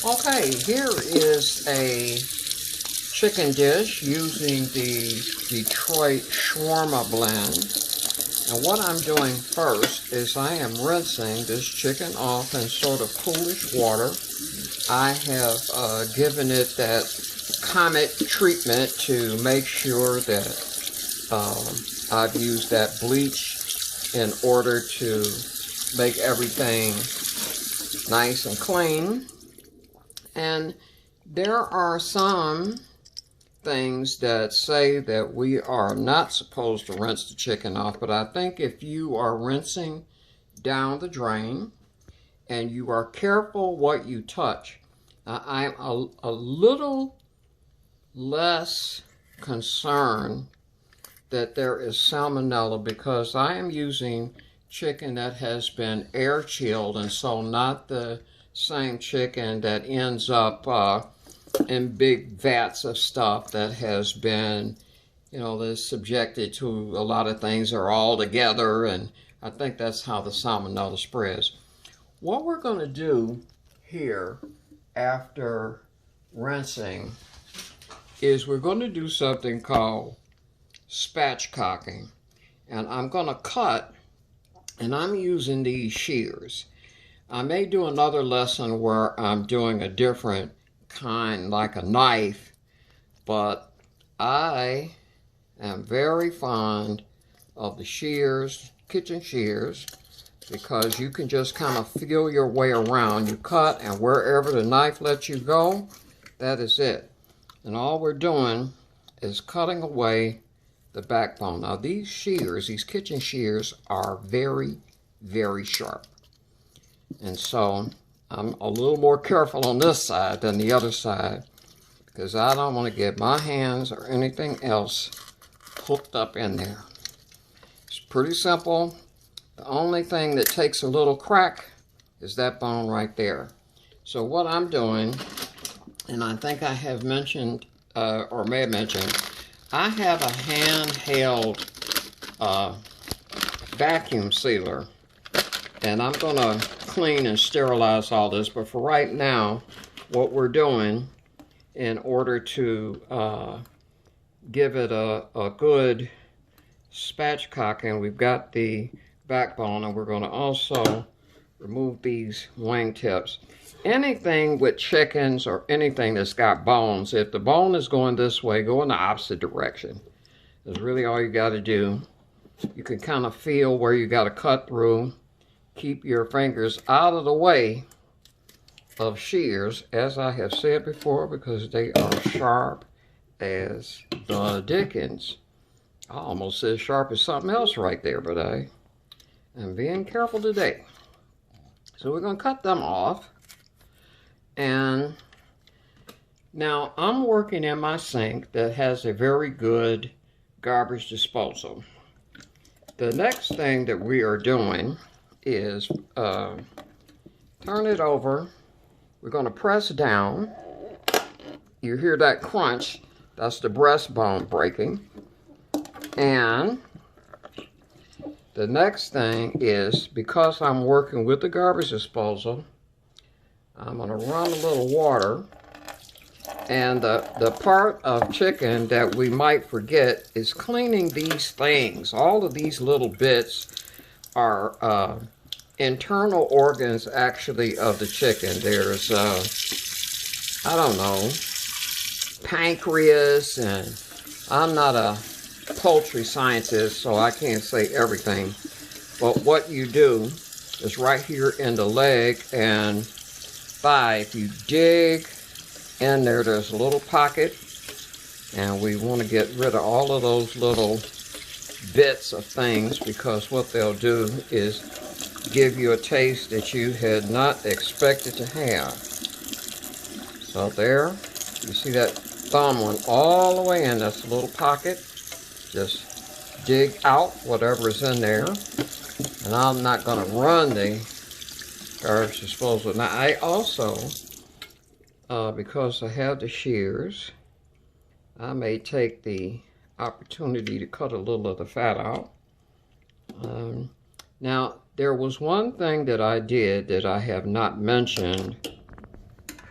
Okay, here is a chicken dish using the Detroit Shawarma blend. And what I'm doing first is I am rinsing this chicken off in sort of coolish water. I have given it that Comet treatment to make sure that I've used that bleach in order to make everything nice and clean. And there are some things that say that we are not supposed to rinse the chicken off, but I think if you are rinsing down the drain and you are careful what you touch, I'm a little less concerned that there is salmonella because I am using chicken that has been air chilled, and so not the same chicken that ends up in big vats of stuff that has been, that's subjected to a lot of things are all together, and I think that's how the salmonella spreads. What we're going to do here after rinsing is we're going to do something called spatchcocking, and I'm going to cut, and I'm using these shears. I may do another lesson where I'm doing a different kind, like a knife, but I am very fond of the shears, kitchen shears, because you can just kind of feel your way around. You cut, and wherever the knife lets you go, that is it. And all we're doing is cutting away the backbone. Now these shears, these kitchen shears, are very, very sharp. And so I'm a little more careful on this side than the other side because I don't want to get my hands or anything else hooked up in there. It's pretty simple. The only thing that takes a little crack is that bone right there. So what I'm doing, and I think I have mentioned, or may have mentioned, I have a handheld vacuum sealer, and I'm going to clean and sterilize all this, but for right now, what we're doing in order to give it a good spatchcocking, we've got the backbone, and we're going to also remove these wingtips. Anything with chickens or anything that's got bones, if the bone is going this way, go in the opposite direction. That's really all you got to do. You can kind of feel where you got to cut through. Keep your fingers out of the way of shears, as I have said before, because they are sharp as the dickens. I almost said sharp as something else right there, but I am being careful today. So we're going to cut them off. And now I'm working in my sink that has a very good garbage disposal. The next thing that we are doing is turn it over. We're going to press down. You hear that crunch. That's the breastbone breaking. And the next thing is, because I'm working with the garbage disposal, I'm going to run a little water. And the part of chicken that we might forget is cleaning these things. All of these little bits are internal organs, actually, of the chicken. There's, I don't know, pancreas, and I'm not a poultry scientist, so I can't say everything. But what you do is right here in the leg and thigh, if you dig in there, there's a little pocket, and we want to get rid of all of those little bits of things, because what they'll do is give you a taste that you had not expected to have. So there, you see that thumb one all the way in, that's a little pocket. Just dig out whatever is in there. And I'm not going to run the garbage disposal. Now I also, because I have the shears, I may take the opportunity to cut a little of the fat out. Now, there was one thing that I did that I have not mentioned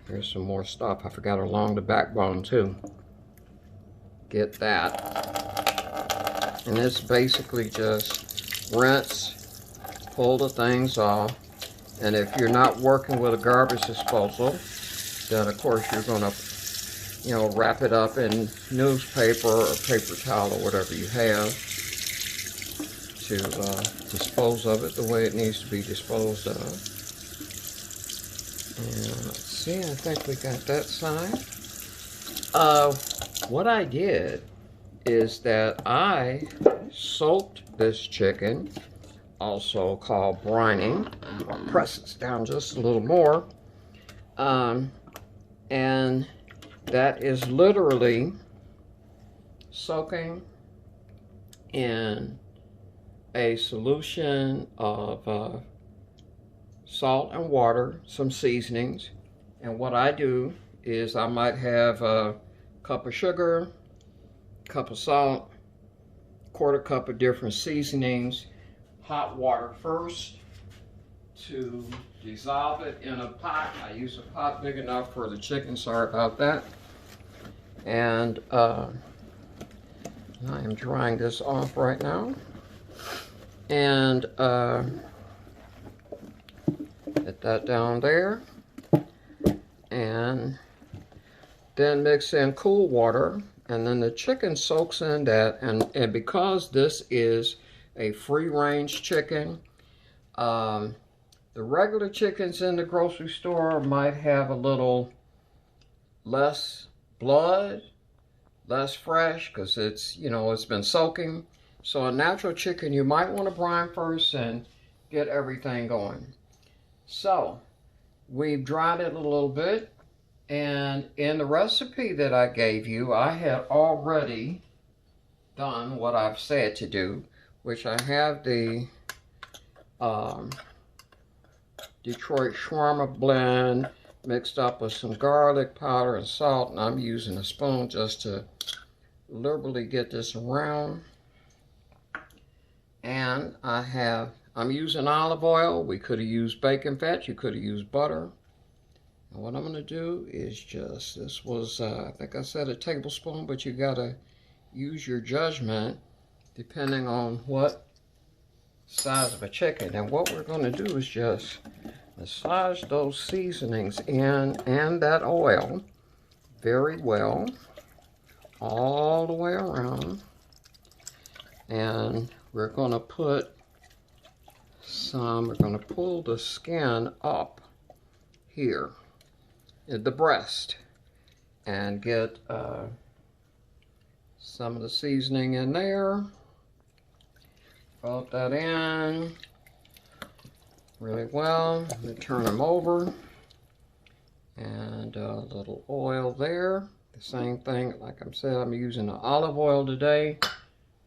Here's some more stuff. I forgot along the backbone too. Get that. And it's basically just rinse, pull the things off. And if you're not working with a garbage disposal, then of course you're going to, you know, wrap it up in newspaper or paper towel or whatever you have to dispose of it the way it needs to be disposed of. And let's see, I think we got that side. What I did is that I soaked this chicken, also called brining. I'll press this down just a little more. And that is literally soaking in a solution of salt and water, some seasonings. And what I do is I might have a cup of sugar, cup of salt, quarter cup of different seasonings, hot water first to dissolve it in a pot. I use a pot big enough for the chicken, sorry about that. And I am drying this off right now. And get that down there. And then mix in cool water. And then the chicken soaks in that. And because this is a free-range chicken, the regular chickens in the grocery store might have a little less blood, less fresh, because it's, you know, it's been soaking. So a natural chicken, you might want to brine first and get everything going. So we've dried it a little bit, and in the recipe that I gave you, I had already done what I've said to do, which I have the Detroit Shawarma blend mixed up with some garlic powder and salt, and I'm using a spoon just to liberally get this around. And I'm using olive oil. We could have used bacon fat, you could have used butter. And what I'm going to do is just, this was, I think I said a tablespoon, but you got to use your judgment depending on what size of a chicken. And what we're going to do is just massage those seasonings in and that oil very well all the way around. And we're going to put some, we're going to pull the skin up here at the breast and get some of the seasoning in there. Fold that in really well. We turn them over, and a little oil there. The same thing, like I said, I'm using the olive oil today.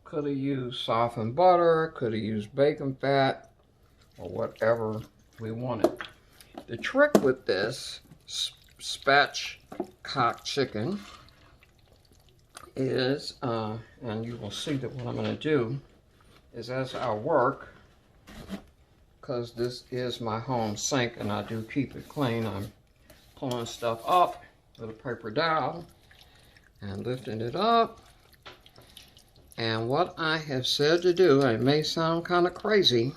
Could have used softened butter, could have used bacon fat, or whatever we wanted. The trick with this spatchcocked chicken is, and you will see that what I'm going to do is, as I work, because this is my home sink and I do keep it clean, I'm pulling stuff up with a paper towel and lifting it up. And what I have said to do, it may sound kind of crazy,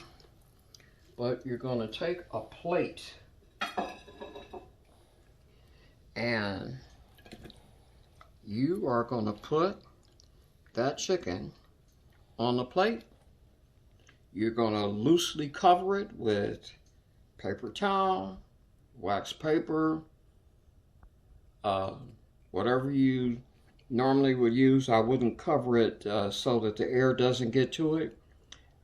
but you're going to take a plate and you are going to put that chicken on the plate. You're going to loosely cover it with paper towel, wax paper, whatever you normally would use. I wouldn't cover it so that the air doesn't get to it.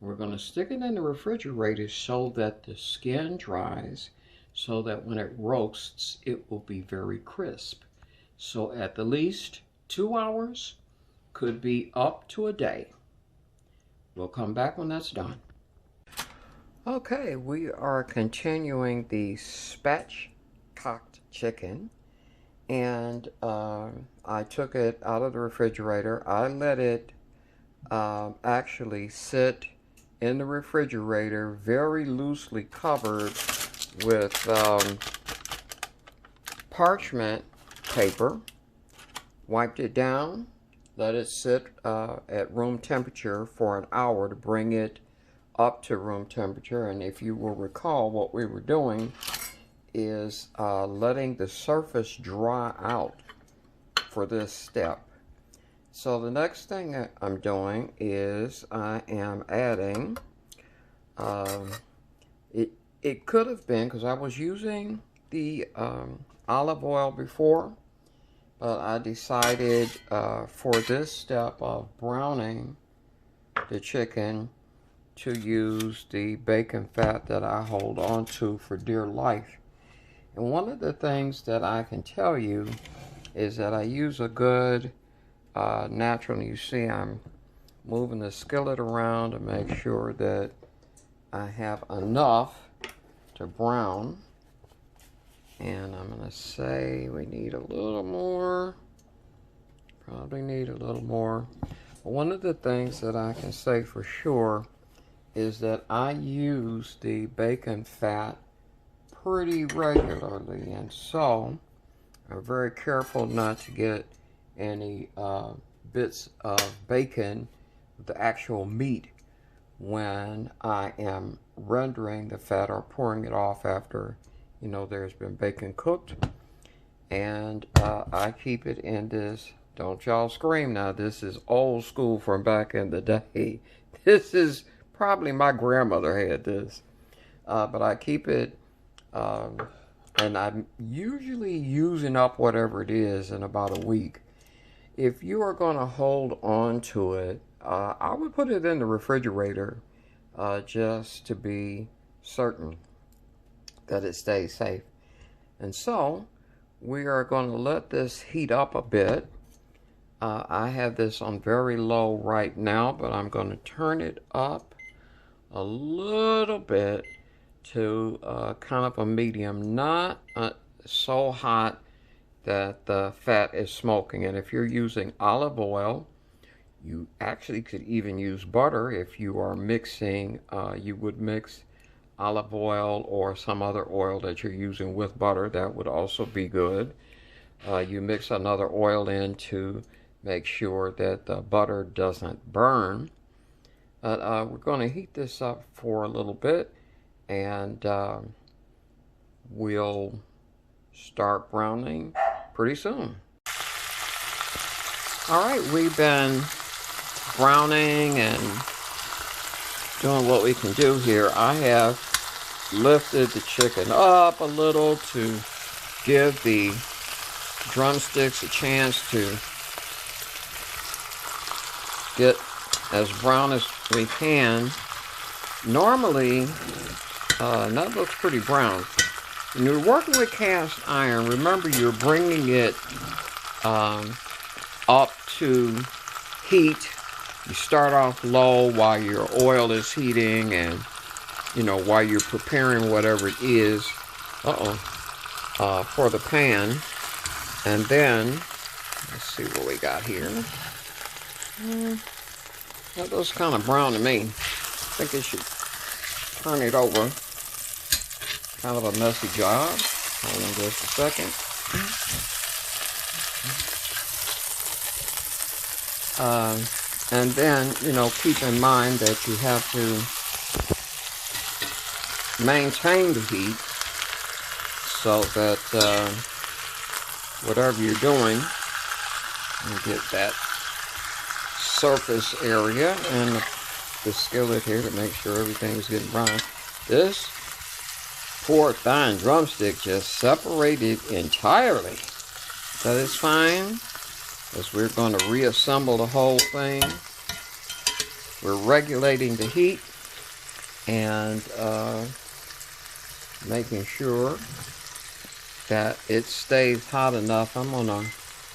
We're going to stick it in the refrigerator so that the skin dries, so that when it roasts, it will be very crisp. So at the least 2 hours, could be up to a day. We'll come back when that's done. Okay, we are continuing the spatchcocked chicken. And I took it out of the refrigerator. I let it actually sit in the refrigerator, very loosely covered with parchment paper, wiped it down, let it sit at room temperature for an hour to bring it up to room temperature. And if you will recall, what we were doing is letting the surface dry out for this step. So the next thing I'm doing is I am adding, it could have been, because I was using the olive oil before, but I decided for this step of browning the chicken to use the bacon fat that I hold on to for dear life. And one of the things that I can tell you is that I use a good natural, and you see I'm moving the skillet around to make sure that I have enough to brown. And I'm going to say we need a little more. Probably need a little more. But one of the things that I can say for sure is that I use the bacon fat pretty regularly. And so I'm very careful not to get any bits of bacon, the actual meat, when I am rendering the fat or pouring it off after, you know, there's been bacon cooked. And I keep it in this, don't y'all scream now, this is old school from back in the day. This is probably my grandmother had this. But I keep it, and I'm usually using up whatever it is in about a week. If you are going to hold on to it, I would put it in the refrigerator just to be certain that it stays safe. And so we are going to let this heat up a bit. I have this on very low right now, but I'm going to turn it up a little bit to kind of a medium, not so hot that the fat is smoking. And if you're using olive oil, you actually could even use butter. If you are mixing, you would mix olive oil or some other oil that you're using with butter. That would also be good. You mix another oil in to make sure that the butter doesn't burn. But we're going to heat this up for a little bit, and we'll start browning pretty soon. All right, we've been browning and doing what we can do here. I have lifted the chicken up a little to give the drumsticks a chance to get as brown as we can. Normally, that looks pretty brown. When you're working with cast iron, remember you're bringing it up to heat. You start off low while your oil is heating, and you know, while you're preparing whatever it is for the pan. And then let's see what we got here. That looks kind of brown to me. I think it should turn it over. Kind of a messy job. Hold on just a second. And then, you know, keep in mind that you have to maintain the heat so that whatever you're doing, you get that surface area and the skillet here to make sure everything's getting brown. This poor thigh and drumstick just separated entirely. That is fine, as we're going to reassemble the whole thing. We're regulating the heat and making sure that it stays hot enough. I'm going to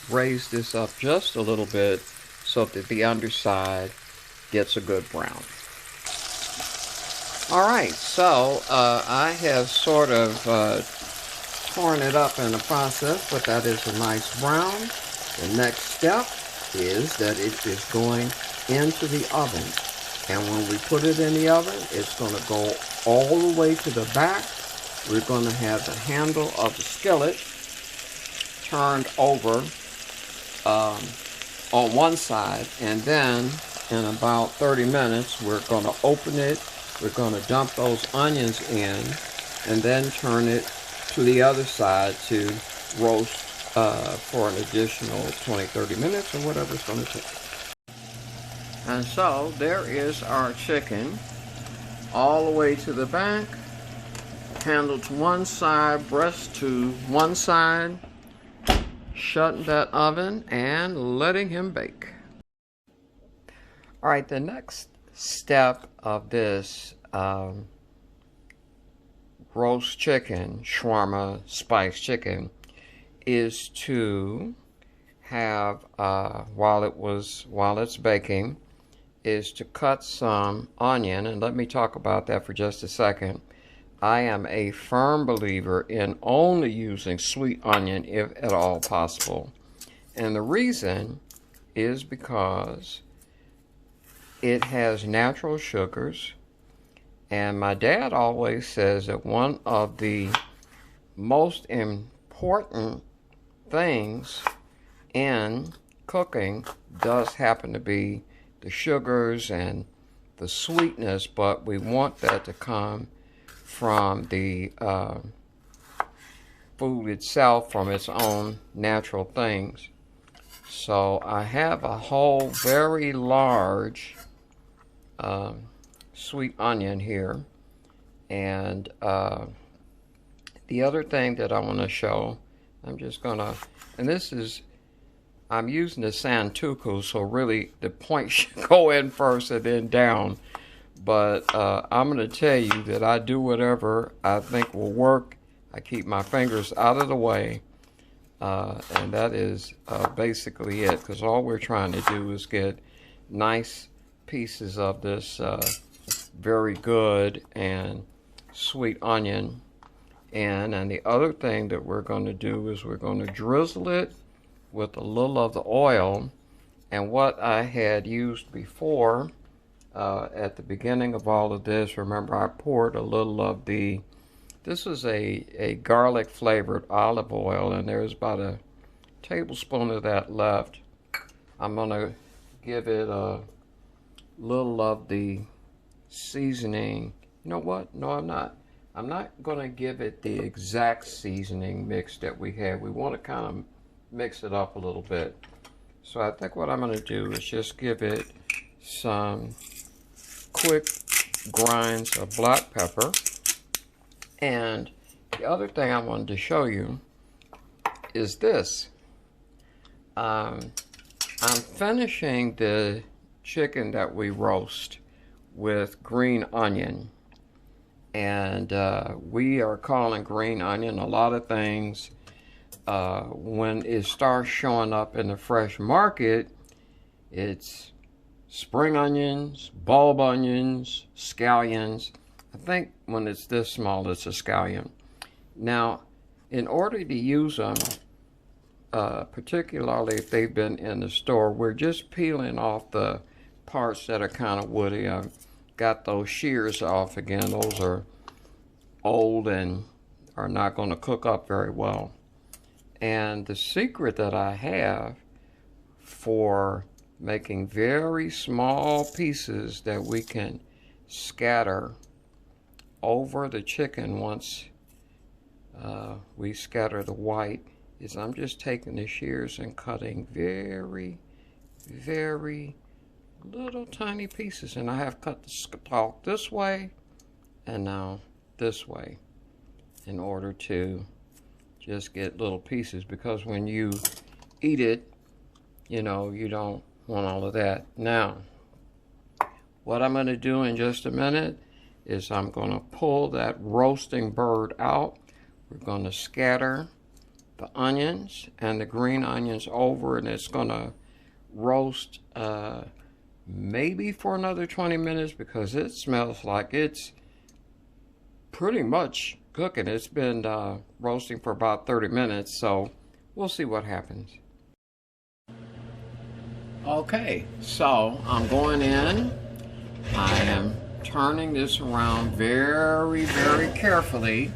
raise this up just a little bit so that the underside gets a good brown. All right, so I have sort of torn it up in the process, but that is a nice brown. The next step is that it is going into the oven. And when we put it in the oven, it's going to go all the way to the back. We're going to have the handle of the skillet turned over on one side, and then in about 30 minutes we're going to open it, we're going to dump those onions in, and then turn it to the other side to roast for an additional 20-30 minutes or whatever it's going to take. And so there is our chicken, all the way to the back, handle to one side, breast to one side, shutting that oven and letting him bake. All right, the next step of this roast chicken, shawarma spice chicken, is to have, while it's baking, is to cut some onion. And let me talk about that for just a second. I am a firm believer in only using sweet onion if at all possible. And the reason is because it has natural sugars. And my dad always says that one of the most important things in cooking does happen to be the sugars and the sweetness, but we want that to come from the food itself, from its own natural things. So I have a whole very large sweet onion here, and the other thing that I want to show, I'm just gonna, and this is, I'm using the santuku, so really the point should go in first and then down. But I'm going to tell you that I do whatever I think will work. I keep my fingers out of the way. And that is basically it, because all we're trying to do is get nice pieces of this very good and sweet onion in. And the other thing that we're going to do is we're going to drizzle it with a little of the oil. And what I had used before at the beginning of all of this, remember I poured a little of the, this is a garlic flavored olive oil, and there's about a tablespoon of that left. I'm going to give it a little of the seasoning. You know what? No, I'm not. I'm not going to give it the exact seasoning mix that we had. We want to kind of mix it up a little bit. So I think what I'm going to do is just give it some quick grinds of black pepper. And the other thing I wanted to show you is this. I'm finishing the chicken that we roast with green onion. And we are calling green onion a lot of things. When it starts showing up in the fresh market, it's spring onions, bulb onions, scallions. I think when it's this small, it's a scallion. Now, in order to use them, particularly if they've been in the store, we're just peeling off the parts that are kind of woody. I've got those shears off again. Those are old and are not going to cook up very well. And the secret that I have for making very small pieces that we can scatter over the chicken once we scatter the white is I'm just taking the shears and cutting very, very little tiny pieces. And I have cut the stalk this way and now this way in order to just get little pieces, because when you eat it, you know, you don't want all of that. Now, what I'm going to do in just a minute is I'm going to pull that roasting bird out. We're going to scatter the onions and the green onions over, and it's going to roast maybe for another 20 minutes because it smells like it's pretty much cooking. It's been roasting for about 30 minutes, so we'll see what happens. Okay, so I'm going in. I am turning this around very, very carefully.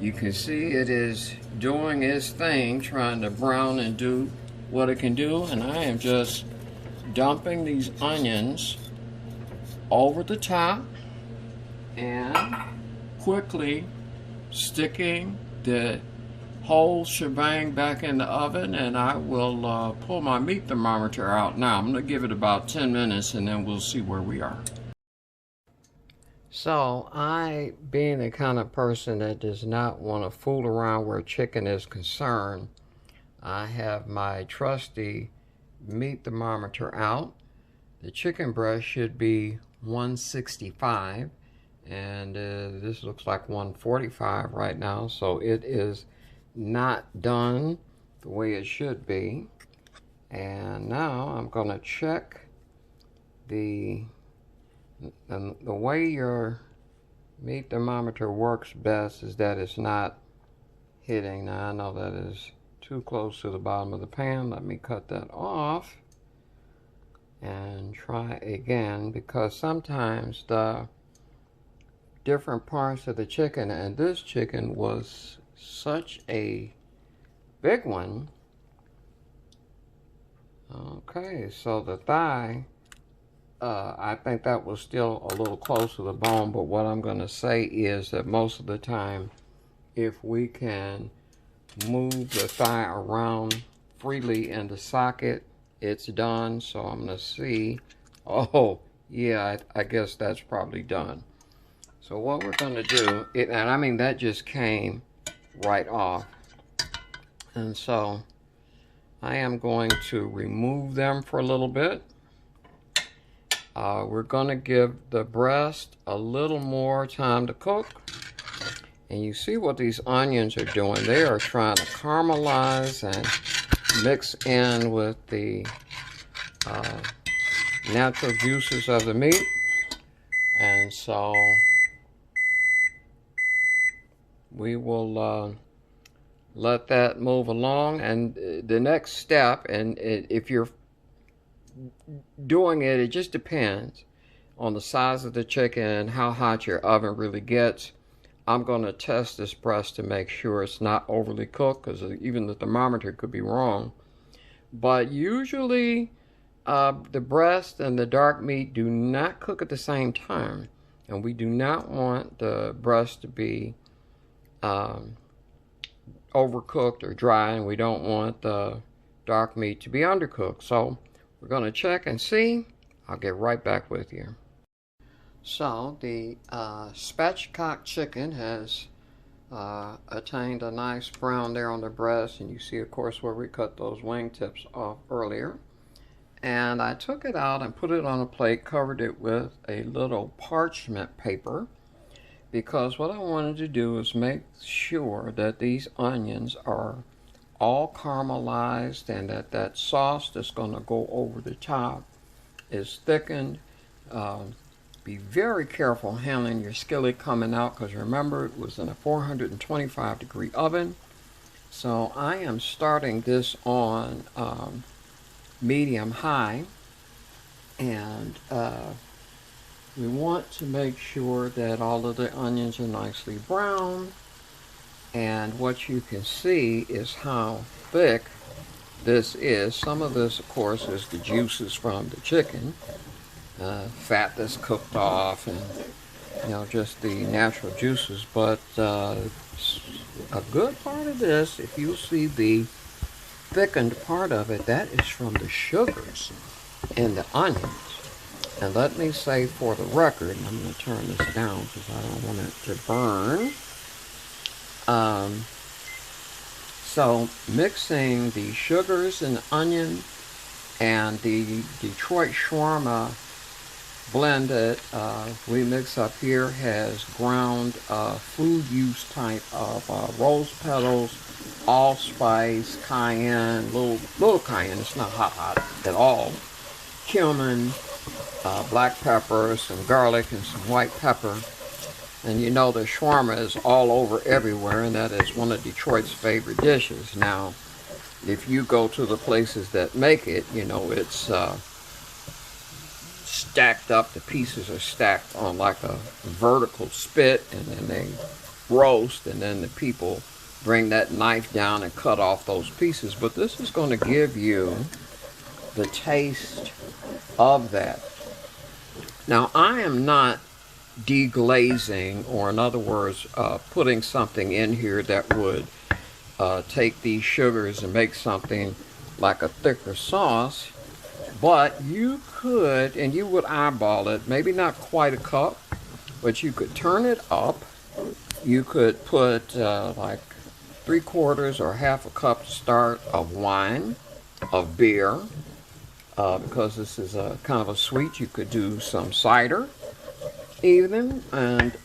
You can see it is doing its thing, trying to brown and do what it can do, and I am just dumping these onions over the top and quickly sticking the whole shebang back in the oven, and I will pull my meat thermometer out now. I'm going to give it about 10 minutes and then we'll see where we are. So I, being the kind of person that does not want to fool around where chicken is concerned, I have my trusty meat thermometer out. The chicken breast should be 165, and this looks like 145 right now, so it is not done the way it should be. And now I'm going to check the way your meat thermometer works best is that it's not hitting. Now I know that is too close to the bottom of the pan. Let me cut that off and try again, because sometimes the different parts of the chicken, and this chicken was such a big one. Okay, so the thigh, I think that was still a little close to the bone, but what I'm going to say is that most of the time, if we can move the thigh around freely in the socket, it's done. So I'm going to see, oh yeah, I guess that's probably done. So what we're going to do, and I mean that just came right off, and so I am going to remove them for a little bit. We're going to give the breast a little more time to cook. And you see what these onions are doing. They are trying to caramelize and mix in with the natural juices of the meat. And so we will let that move along. And the next step, and if you're doing it, it just depends on the size of the chicken and how hot your oven really gets. I'm going to test this breast to make sure it's not overly cooked, because even the thermometer could be wrong. But usually the breast and the dark meat do not cook at the same time, and we do not want the breast to be overcooked or dry, and we don't want the dark meat to be undercooked. So we're going to check and see. I'll get right back with you. So the spatchcocked chicken has attained a nice brown there on the breast, and you see of course where we cut those wingtips off earlier. And I took it out and put it on a plate, covered it with a little parchment paper, because what I wanted to do is make sure that these onions are all caramelized, and that sauce that's going to go over the top is thickened. Be very careful handling your skillet coming out, because remember it was in a 425 degree oven. So I am starting this on medium high, and we want to make sure that all of the onions are nicely brown. And what you can see is how thick this is. Some of this, of course, is the juices from the chicken, fat that's cooked off, and just the natural juices. But a good part of this, if you see the thickened part of it, that is from the sugars in the onions. And let me say for the record, and I'm going to turn this down because I don't want it to burn. So mixing the sugars and the onion and the Detroit shawarma blend that we mix up here has ground food use type of rose petals, allspice, cayenne, little cayenne, it's not hot at all, cumin, black pepper, some garlic, and some white pepper. And you know the shawarma is all over everywhere, and that is one of Detroit's favorite dishes. Now, if you go to the places that make it, it's stacked up. The pieces are stacked on like a vertical spit, and then they roast, and then the people bring that knife down and cut off those pieces. But this is going to give you the taste of that. Now, I am not deglazing, or in other words, putting something in here that would take these sugars and make something like a thicker sauce. But you could, and you would eyeball it, maybe not quite a cup, but you could turn it up. You could put like 3/4 or half a cup to start of wine, of beer, because this is a kind of a sweet. You could do some cider even, and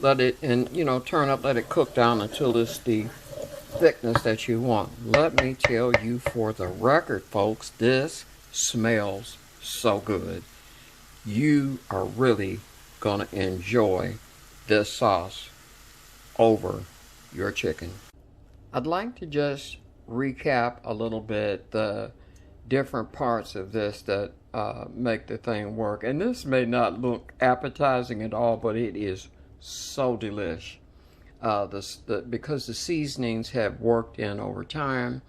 let it, and you know, turn up, let it cook down until it's the thickness that you want. Let me tell you, for the record, folks, this smells so good. You are really gonna enjoy this sauce over your chicken. I'd like to just recap a little bit the different parts of this that make the thing work. And this may not look appetizing at all, but it is so delish. Because the seasonings have worked in over time,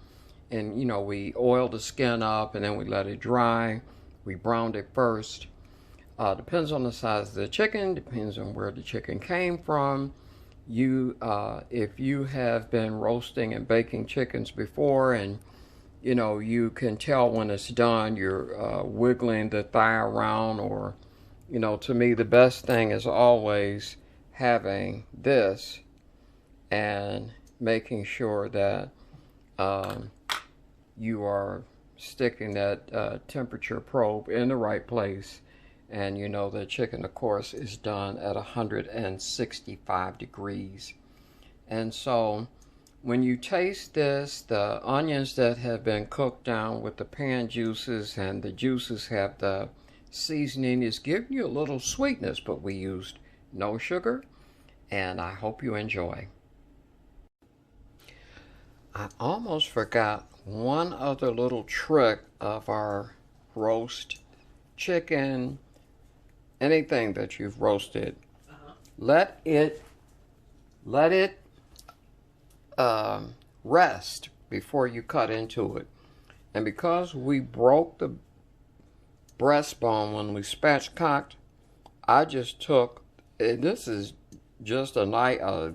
and you know, we oil the skin up and then we let it dry. We browned it first. Depends on the size of the chicken, depends on where the chicken came from. If you have been roasting and baking chickens before, and you know, you can tell when it's done, you're wiggling the thigh around, or you know, to me the best thing is always having this and making sure that you are sticking that temperature probe in the right place. And you know, the chicken, of course, is done at 165 degrees. And so when you taste this, the onions that have been cooked down with the pan juices, and the juices have the seasoning, is giving you a little sweetness, but we used no sugar, and I hope you enjoy. I almost forgot one other little trick of our roast chicken. Anything that you've roasted, let it rest before you cut into it. And because we broke the breastbone when we spatchcocked, I just took, this is just a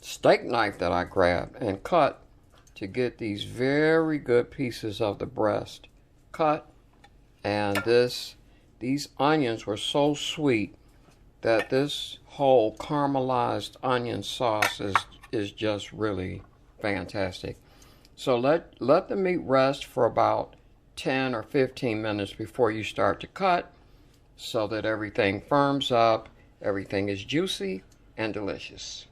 steak knife that I grabbed and cut to get these very good pieces of the breast cut. And these onions were so sweet that this whole caramelized onion sauce is just really fantastic. So let the meat rest for about 10 or 15 minutes before you start to cut, so that everything firms up, everything is juicy and delicious.